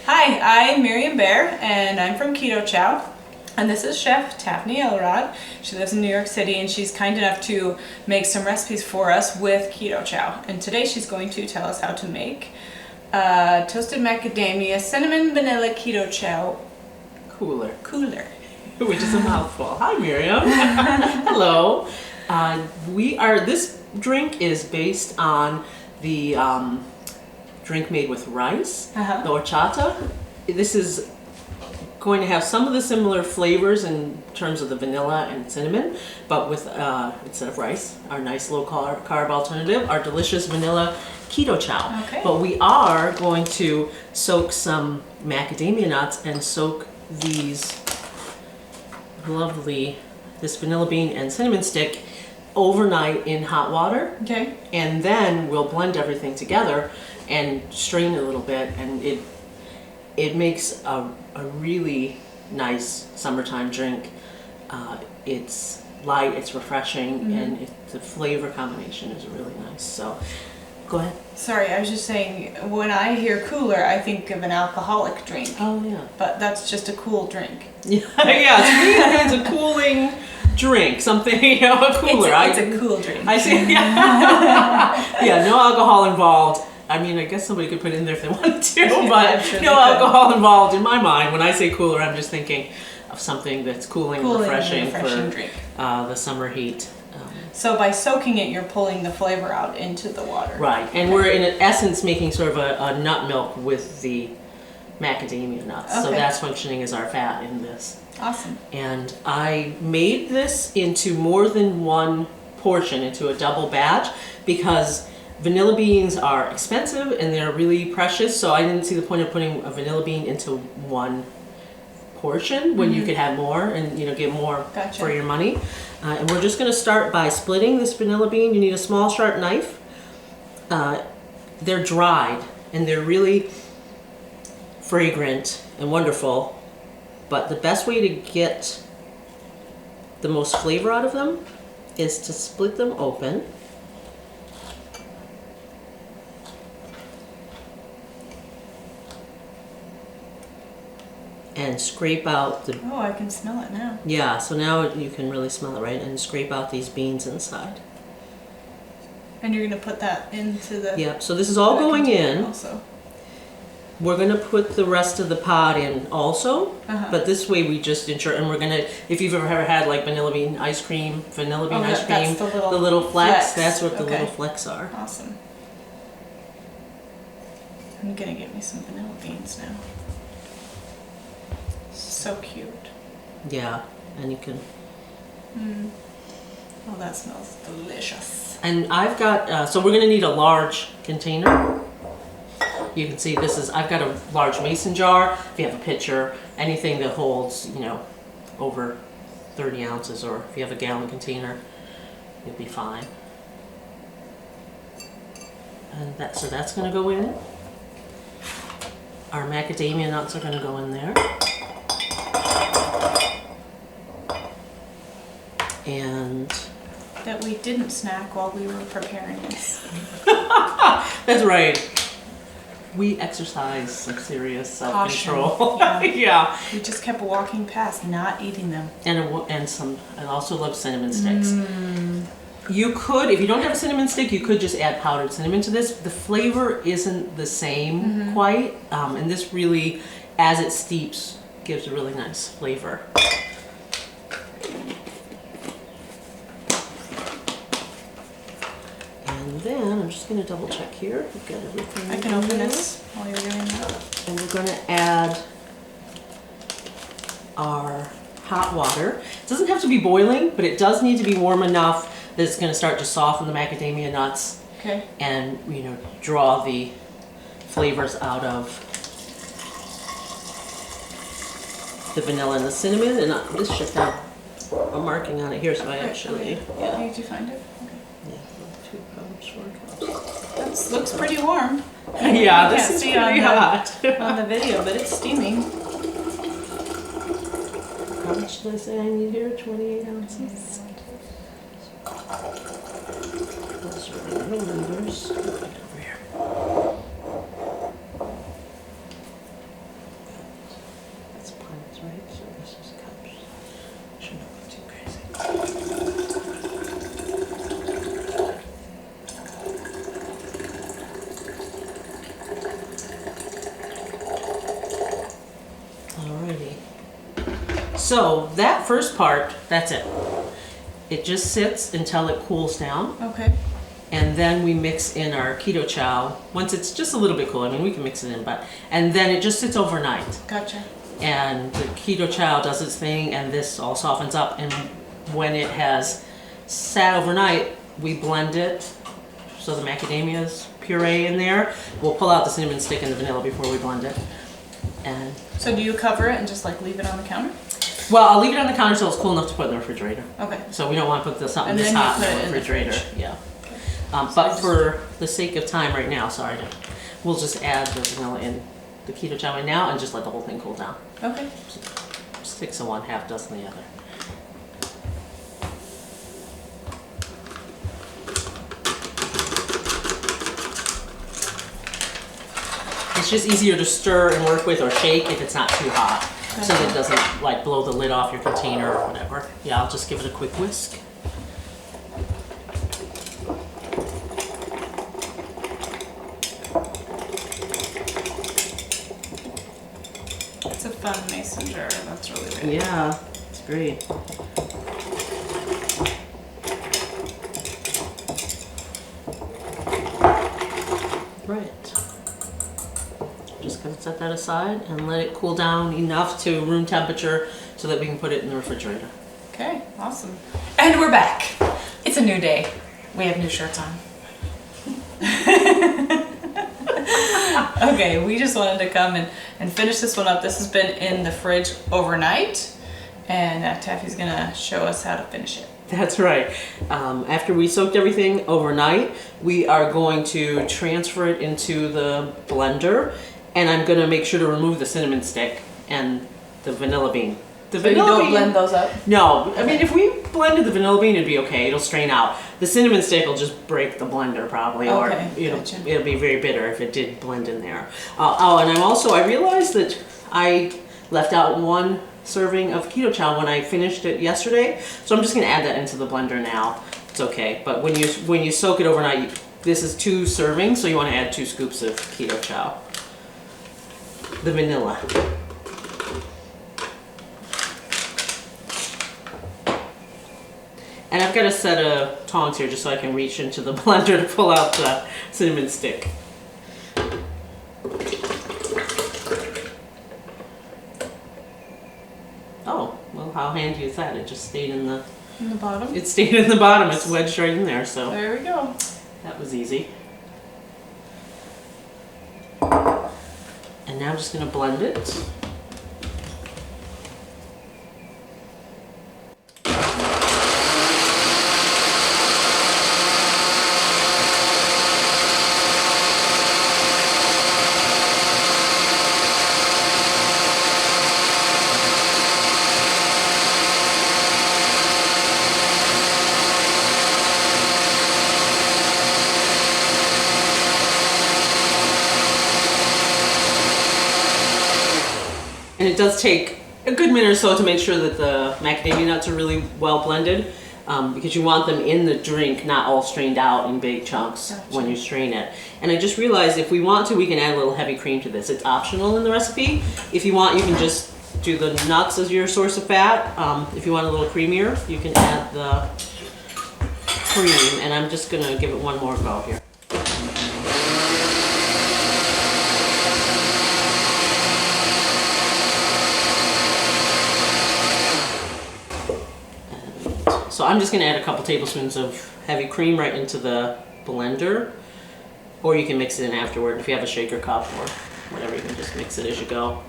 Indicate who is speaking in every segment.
Speaker 1: Hi, I'm Miriam Bear, and I'm from Keto Chow. And this is Chef Taffany Elrod. She lives in New York City, and she's kind enough to make some recipes for us with Keto Chow. And today she's going to tell us how to make toasted macadamia cinnamon vanilla Keto Chow
Speaker 2: Cooler.
Speaker 1: Which
Speaker 2: is a mouthful. Hi, Miriam. Hello. This drink is based on the drink made with rice, the horchata. This is going to have some of the similar flavors in terms of the vanilla and cinnamon, but with, instead of rice, our nice low carb alternative, our delicious vanilla Keto Chow.
Speaker 1: Okay.
Speaker 2: But we are going to soak some macadamia nuts and soak these this vanilla bean and cinnamon stick overnight in hot water.
Speaker 1: Okay.
Speaker 2: And then we'll blend everything together and strain it a little bit, and it makes a really nice summertime drink. It's light, it's refreshing, and the flavor combination is really nice. So, go ahead.
Speaker 1: Sorry, I was just saying, when I hear cooler, I think of an alcoholic drink.
Speaker 2: Oh yeah.
Speaker 1: But that's just a cool drink.
Speaker 2: Yeah, to me it's a cooling drink, something, a cooler.
Speaker 1: It's a cool drink.
Speaker 2: I see. Yeah, no alcohol involved. I mean, I guess somebody could put it in there if they wanted to, but
Speaker 1: sure
Speaker 2: no alcohol involved in my mind. When I say cooler, I'm just thinking of something that's cooling and refreshing for
Speaker 1: drink.
Speaker 2: The summer heat.
Speaker 1: So by soaking it, you're pulling the flavor out into the water.
Speaker 2: Right, and we're in essence making sort of a nut milk with the macadamia nuts. So that's functioning as our fat in this.
Speaker 1: Awesome.
Speaker 2: And I made this into more than one portion, into a double batch, because vanilla beans are expensive and they're really precious, so I didn't see the point of putting a vanilla bean into one portion when you could have more and get more for your money. And we're just going to start by splitting this vanilla bean. You need a small sharp knife. They're dried and they're really fragrant and wonderful, but the best way to get the most flavor out of them is to split them open. And scrape out the...
Speaker 1: Oh, I can smell it now.
Speaker 2: Yeah, so now you can really smell it, right? And scrape out these beans inside.
Speaker 1: And you're going to put that into the...
Speaker 2: Yep, so this is all going in.
Speaker 1: Also.
Speaker 2: We're going to put the rest of the pod in also, but this way we just ensure, and we're going to, if you've ever had like vanilla bean ice cream, the little flecks, that's what the little flecks are.
Speaker 1: Awesome. I'm going to get me some vanilla beans now. So cute.
Speaker 2: Yeah, and you can...
Speaker 1: Oh, that smells delicious.
Speaker 2: And I've got, so we're going to need a large container. You can see I've got a large mason jar. If you have a pitcher, anything that holds, over 30 ounces, or if you have a gallon container, you'll be fine. And so that's going to go in. Our macadamia nuts are going to go in there. And
Speaker 1: that we didn't snack while we were preparing this.
Speaker 2: That's right. We exercise some serious self-control.
Speaker 1: Yeah. We just kept walking past, not eating them.
Speaker 2: And some. I also love cinnamon sticks. You could, if you don't have a cinnamon stick, you could just add powdered cinnamon to this. The flavor isn't the same quite, and this really, as it steeps, gives a really nice flavor. And then I'm just going to double check here. We've got everything.
Speaker 1: I can open this while you're doing that.
Speaker 2: And we're going to add our hot water. It doesn't have to be boiling, but it does need to be warm enough that it's going to start to soften the macadamia nuts.
Speaker 1: Okay.
Speaker 2: And draw the flavors out of the vanilla and the cinnamon. And this should have a marking on it here, so I actually.
Speaker 1: Yeah. Did you find it?
Speaker 2: Okay. 2 cups, 4 cups.
Speaker 1: That looks pretty warm.
Speaker 2: Yeah, this is pretty hot.
Speaker 1: On the video, but it's steaming.
Speaker 2: How much did I say I need here? 28 ounces. Those are the numbers. Over here. right? So this is cups. Should not go too crazy. Alrighty. So that first part, that's it. It just sits until it cools down.
Speaker 1: Okay.
Speaker 2: And then we mix in our Keto Chow. Once it's just a little bit cool, I mean, we can mix it in, and then it just sits overnight.
Speaker 1: Gotcha.
Speaker 2: And the Keto Chow does its thing, and this all softens up. And when it has sat overnight, we blend it. So the macadamia's puree in there. We'll pull out the cinnamon stick and the vanilla before we blend it. And
Speaker 1: So do you cover it and just like leave it on the counter?
Speaker 2: well, I'll leave it on the counter so it's cool enough to put in the refrigerator.
Speaker 1: Okay.
Speaker 2: So we don't want to put something
Speaker 1: And
Speaker 2: this
Speaker 1: then you
Speaker 2: hot
Speaker 1: put
Speaker 2: in
Speaker 1: it
Speaker 2: the
Speaker 1: in the
Speaker 2: refrigerator.
Speaker 1: fridge.
Speaker 2: Yeah.
Speaker 1: So
Speaker 2: But
Speaker 1: just-
Speaker 2: for the sake of time right now, we'll just add the vanilla in, the Keto Chow in now, and just let the whole thing cool down.
Speaker 1: Okay.
Speaker 2: 6 of one, half dozen the other. It's just easier to stir and work with or shake if it's not too hot, so that it doesn't like blow the lid off your container or whatever. Yeah, I'll just give it a quick whisk.
Speaker 1: It's a fun mason jar. That's really good.
Speaker 2: Yeah, it's great. Right. Just gonna set that aside and let it cool down enough to room temperature so that we can put it in the refrigerator.
Speaker 1: Okay, awesome. And we're back. It's a new day. We have new shirts on. Okay, we just wanted to come and finish this one up. This has been in the fridge overnight, and Taffy's gonna show us how to finish it.
Speaker 2: That's right. After we soaked everything overnight, we are going to transfer it into the blender, and I'm gonna make sure to remove the cinnamon stick and the vanilla bean. The
Speaker 1: So you don't blend those up?
Speaker 2: No, I mean, if we blended the vanilla bean, it'd be okay. It'll strain out. The cinnamon stick will just break the blender probably, or
Speaker 1: Okay, gotcha.
Speaker 2: it'll be very bitter if it did blend in there. Oh, and I realized that I left out one serving of Keto Chow when I finished it yesterday, so I'm just gonna add that into the blender now. It's okay, but when you soak it overnight, this is 2 servings, so you want to add 2 scoops of Keto Chow. The vanilla. And I've got a set of tongs here just so I can reach into the blender to pull out the cinnamon stick. Oh, well, how handy is that? It just stayed in the
Speaker 1: bottom?
Speaker 2: It stayed in the bottom. It's wedged right in there, so
Speaker 1: There we go.
Speaker 2: that was easy. And now I'm just gonna blend it. And it does take a good minute or so to make sure that the macadamia nuts are really well blended, because you want them in the drink, not all strained out in big chunks when you strain it. And I just realized if we want to, we can add a little heavy cream to this. It's optional in the recipe. If you want, you can just do the nuts as your source of fat. If you want a little creamier, you can add the cream. And I'm just gonna give it one more go here. So I'm just gonna add a couple tablespoons of heavy cream right into the blender, or you can mix it in afterward. If you have a shaker cup or whatever, you can just mix it as you go.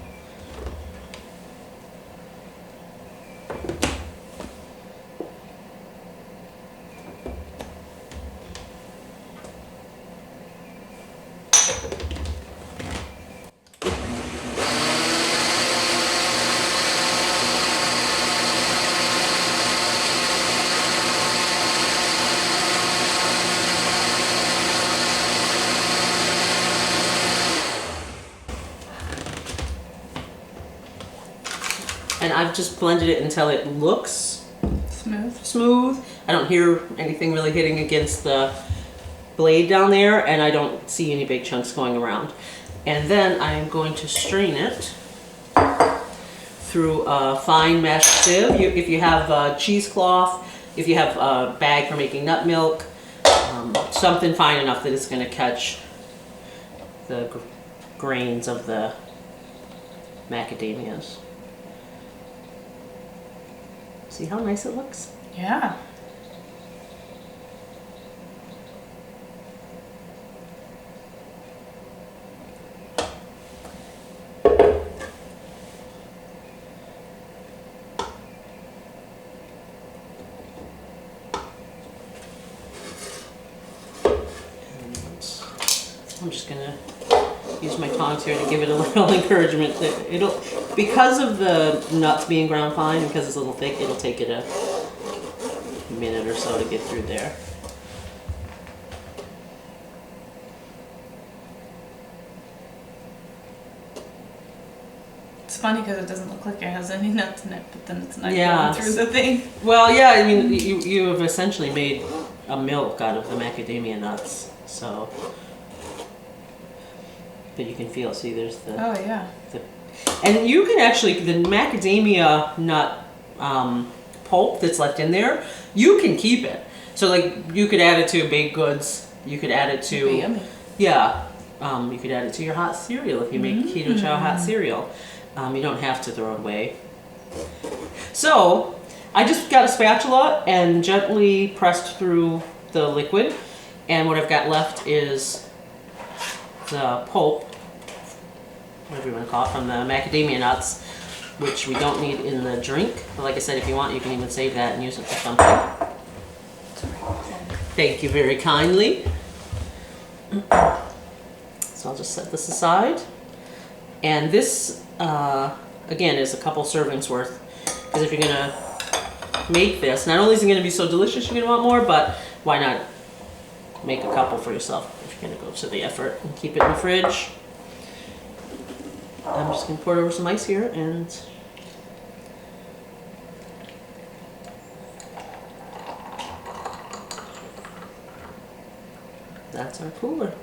Speaker 2: And I've just blended it until it looks
Speaker 1: Smooth.
Speaker 2: I don't hear anything really hitting against the blade down there, and I don't see any big chunks going around. And then I'm going to strain it through a fine mesh sieve. If you have a cheesecloth, if you have a bag for making nut milk, something fine enough that it's going to catch the grains of the macadamias. See how nice it looks?
Speaker 1: Yeah.
Speaker 2: I'm just gonna use my tongs here to give it a little encouragement that it'll, because of the nuts being ground fine and because it's a little thick, it'll take it a minute or so to get through there.
Speaker 1: It's funny because it doesn't look like it has any nuts in it, but then it's not
Speaker 2: Yeah.
Speaker 1: going through the thing.
Speaker 2: Well, yeah, I mean, you have essentially made a milk out of the macadamia nuts, so. But you can feel, see, there's the.
Speaker 1: Oh yeah.
Speaker 2: And you can actually, the macadamia nut pulp that's left in there, you can keep it. So like, you could add it to baked goods. You could add it to.
Speaker 1: It'd be yummy.
Speaker 2: Yeah. You could add it to your hot cereal if you make Keto Chow hot cereal. You don't have to throw it away. So, I just got a spatula and gently pressed through the liquid. And what I've got left is the pulp, whatever you want to call it, from the macadamia nuts, which we don't need in the drink. But like I said, if you want, you can even save that and use it for something. Thank you very kindly. So I'll just set this aside. And this, again, is a couple servings worth. Because if you're going to make this, not only is it going to be so delicious, you're going to want more, but why not make a couple for yourself if you're going to go to the effort and keep it in the fridge. I'm just going to pour over some ice here and that's our cooler.